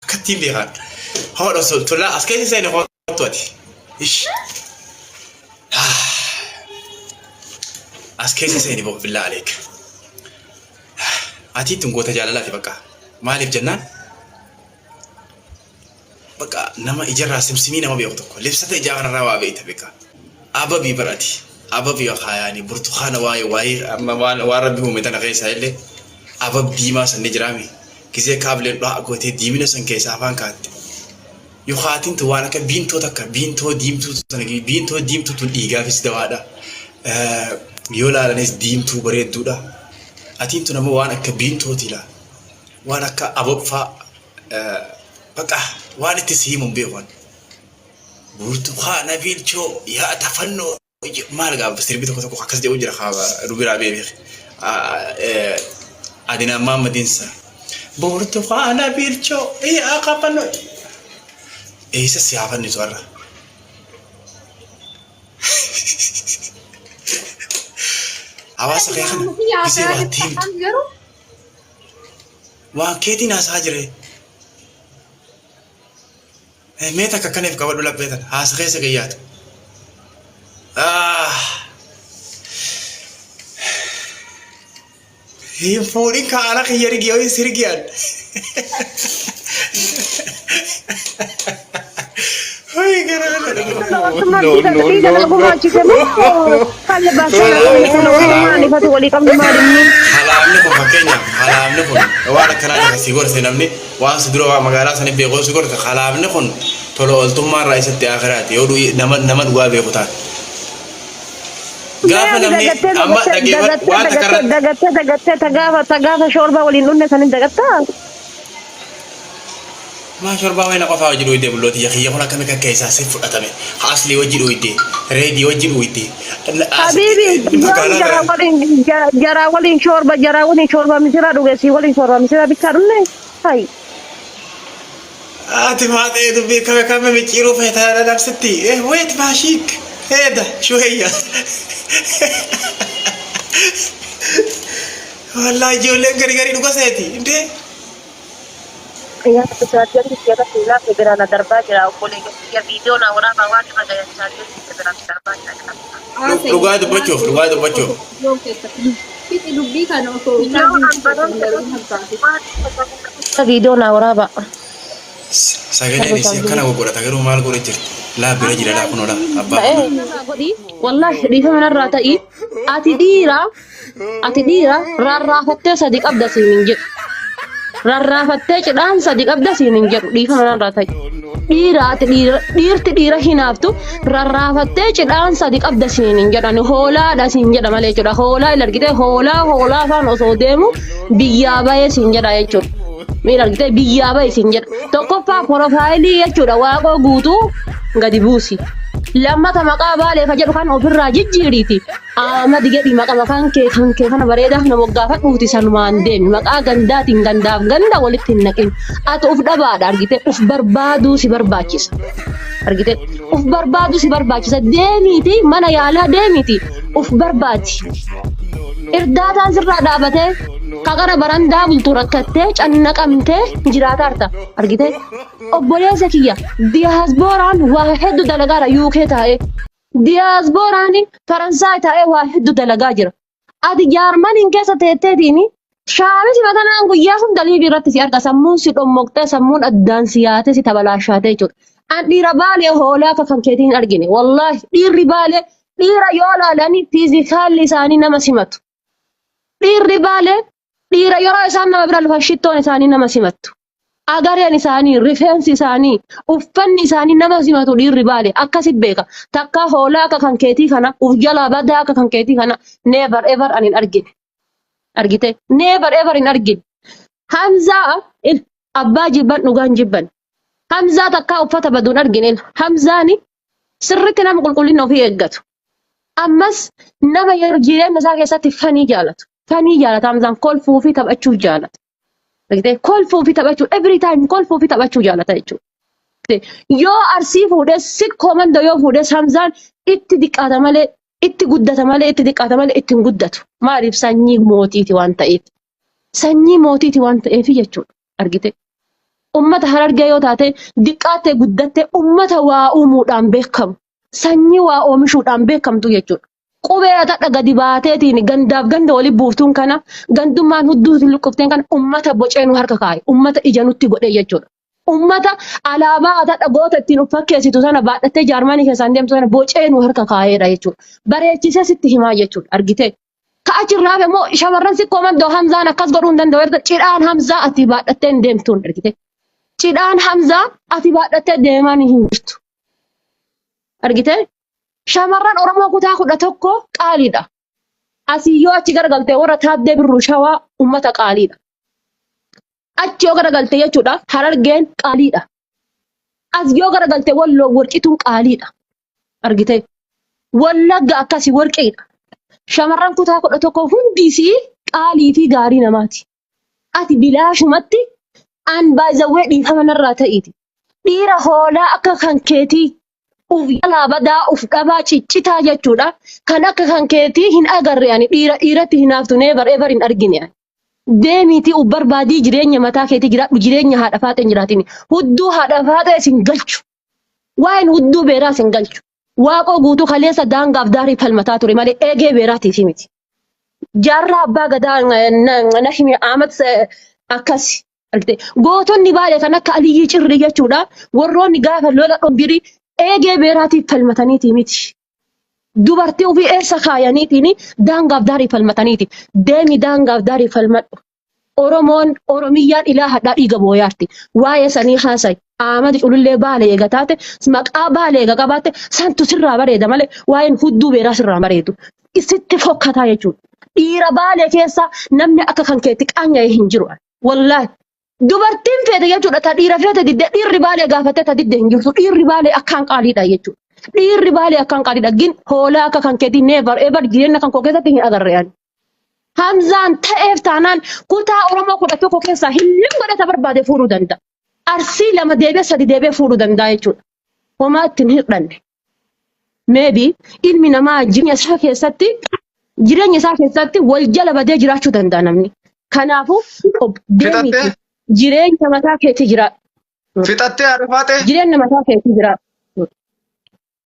كتير بيغان هو رسول تلا أسكت زين هو توتي إيش أسكت زين بقول بالله عليك أتي تنقو تجعلها بقى مالي بجنان بقى نما إجرا سمسمين ما بيوقتك لبسته إجارة روا بيته بقى أبا بيبراتي أبا بيوخا يعني برتقانة واي أما وارد بهم متنا غير سهلة أبا ديما سنجرامي كذا قابل لا أقول تديمنا سنكيس أفان كات يخاتين توانا كبينتو تك بينتو ديمتو سنجي بينتو ديمتو تلقيها في سدوادا يولا لناس ديمتو بريد دودا أتين تنامو وانا كبينتو تلا وانا كأبو فا بقى وانا تسيهم بيهون برتقانة بيلشو يا تفنو ما لقى بس ربيتك وتكو حكس دي وجرا خابا روبي رابي بيخ أدينا ما مدينسا برتقانة بيلشو إيه أقابنو إيه سيافن نزورا أواس خيخنا بيسي واتيم وكيتي ناس هاجري ميتا ككنف كوالو لك بيتا هاس خيس قيات هي فورين كأنا خياري جيوي سيرجيان هاي كرانا حلامنكم فكينيا حلامنكم وانا كرانا سيغور سينامني وان سدروا مغالا سني بيغو سيغور حلامنكم تولو التما رئيس التاخرات يودو نمد غابي بوتان غافا نمني اما دغيبت وان دغت تغافا شوربا ولين سن دغتا ما شربا وين قفا وجدو يدي بلوتي يخي يخنا كم كيسا سيف اتمي اصلي وجدو يدي ريدي وجدو يدي حبيبي جرا ولين شوربا مسرا دوغسي ولين شوربا مسرا بيكارله هاي ما تيدو بي كم ميكيرو فتا نفستي ايه ويت ماشيك هذا شويه والله جولة غري دوغسيتي انت يا تساعدني كيف تقول في جرانا دربا جرا وكل يا فيديو نا ورا ما واجي ما جاي تساعدني في جرانا دربا لغاية بچو كيف دبي كانوا فيديو نا ورا با ساجني نسي كنا وقولا تغيروا مال قولا جرت لا بلا جرا لا كنولا أبا والله ريفا من الراتئي ati dhiira rarraafattee sadi qabda siin hin jedhu rarraafattee cidhaan sadi qabda siin hin jedhu dhiifa manarraa ta'e dhiirti dhiira hinaaftu rarraafattee cidhaan sadi qabda siin hin jedhani hoolaadha siin jedha malee jechuudha hoolaa ilargitee hoolaa afaan osoo deemu biyyaa bahee siin jedha jechuudha miira argitee biyyaa bahee siin jedha tokkoffaa porofaayilii jechuudha waaqoo guutuu gadi buusi. Lammata maqaa baalee fa jedhu kan ofirraa jijjiiriiti. Amadi gedhi maqaa kan kee kana bareedaa nama gaafadhuuti sanumaan deemi maqaa gandaatiin gandaaf ganda walitti hin naqin. Ati uf dhabaadha argite uf barbaaduu si barbaachisa. Argite uf barbaaduu si barbaachisa deemiiti mana yaalaa deemiiti uf barbaadi. Irdaataan sirraa dhaabatee kakara barandaa bultu rakkattee cannaqamtee jiraata arta argite obboleessa kiyya diyaasbooraan waa hedduu dalagaara UK taa'e diyaasbooraan Faransaay taa'e waa hedduu dalagaa jira ati Jaarmaniin keessa teetteetiini shaamisi matanaan guyyaa hunda liibii irratti si arga sammuun si dhommoqxee sammuun addaan si yaate si tabalaashaatee jechuudha an dhiira baalee hoolaa kan keetiin argine wallaahi dhiirri baalee dhiira yoo laalanii fiizikaalli isaanii nama simatu dhiirri baalee dhiira yeroo isaan nama bira lufan shittoon isaanii nama simattu. Agareen isaanii, rifeensi isaanii, uffanni isaanii nama simatu dhiirri baale akkasi beeka. Takka hoolaa akka kan keetii kana, uf jalaa badaa akka kan keetii kana never ever anin argine. Argite? Never ever hin argine. Hamzaa abbaa jibban dhugaan jibban. Hamzaa takka uffata baduun argine. Hamzaani sirriitti nama qulqullina ofii eeggatu. Ammas nama jireenya isaa keessatti fanii jaalatu. Fanii jaalata Hamzaan kolfuu fi taphachuu jaalata. Kolfuu fi taphachuu every time kolfuu fi taphachuu jaalata jechuudha. Yoo arsii fuudhee sikkoo manda yoo fuudhee Hamzaan itti diqqaata malee itti guddata malee itti diqqaata malee itti hin guddatu. Maaliif sanyii mootiiti waan ta'eef. Sanyii mootiiti waan ta'eef jechuudha. Argite. Ummata Harargee yoo taate diqqaattee guddattee ummata waa uumuudhaan beekamu. Sanyii waa oomishuudhaan beekamtu jechuudha. Qubee tadha gadi baateetiin gandaaf ganda waliin buuftuun kana gandummaan hudduutiin luqqifteen kana ummata bocee nu harka kaa'e. Ummata ija nutti godhee jechuudha. Ummata alaabaa tadha goota ittiin fakkeessitu sana baadhattee jaarmanii keessaan deemtu sana bocee nu harka kaa'eedha jechuudha. Bareechisee sitti himaa jechuudha argitee. Ka'achirraa immoo shamarran sikkoo mandoo Hamzaan akkas godhuu hin danda'u. Cidhaan Hamzaa ati baadhattee hin deemtuun argitee. Cidhaan Hamzaa ati baadhattee deemaan hin jirtu. Argitee? Shamarran Oromoo kutaa 11 qaaliidha. Asii yoo achi garagaltee warra Taaddee Birruu Shawaa ummata qaaliidha. Achi yoo garagaltee jechuudha Harargeen qaaliidha. As yoo garagaltee Walloo Warqituun qaaliidha. Argitee? Wallagga akkasii warqiidha. Shamarran kutaa 11 hundisii qaalii fi gaarii namaati. Ati bilaashumatti an baay'ee dhiifama narraa ta'iiti. Dhiira hoolaa akka kan keetii uf yalaa badaa uf dhabaa ciccitaa jechuudha. Kan akka kan keetii hin agarre ani dhiiratti hinaaftu neevar ever hin argine ani. Deemiitii uf barbaadii jireenya mataa keetii jiraadhu jireenya haadha faaxee hin jiraatin. Hudduu haadha faaxee isin galchu. Waa'een hudduu beeraa isin galchu. Waaqoo guutuu kaleessa daangaaf daarii falmataa ture malee eegee beeraatiif miti. Jaarraa abbaa gadaa Nashimi Ahmad akkasi. Gootonni baay'ee kan akka Aliyyii Cirrii jechuudha. Warroonni gaafa lola dhombirii eegee beeraatiif falmataniiti miti. Dubartii ofii eessa kaayaniitiin daangaaf daarii falmataniiti. Deemi daangaaf daarii falmadhu. Oromiyyaan ilaa hadhaa dhiiga booyaarti. Waa'ee sanii haasa'i. Ahmad culullee baalee eega taate maqaa baalee eega qabaatte santu sirraa bareeda malee waa'een hudduu beeraa sirraa bareedu. Isitti fokkataa jechuudha. Dhiira baalee keessa namni akka kan keetti qaanya'ee hin jiru. Wallaahi. Dubartiin feete jechuudha. Ta dhiira feete diddee dhiirri baalee gaafattee ta diddee hin jirtu. Dhiirri baalee akkaan qaaliidha jechuudha. Dhiirri baalee akkaan qaaliidha. Gin hoolaa akka kan keetii neevar ever jireenya kan koo keessatti hin agarre ani. Hamzaan ta'eef taanaan kutaa Oromoo 11 keessaa hin godhata barbaade fuudhuu danda'a. Arsii 2 deebee 3 deebee fuudhuu danda'a jechuudha. Homaa ittiin hir'anne. Maybe ilmi namaa jireenya isaa keessatti wal jala badee jiraachuu danda'a namni. Kanaafuu deemiti jireenya mataa keetii jira. Fixattee haadha faatee? Jireenya mataa keetii jira.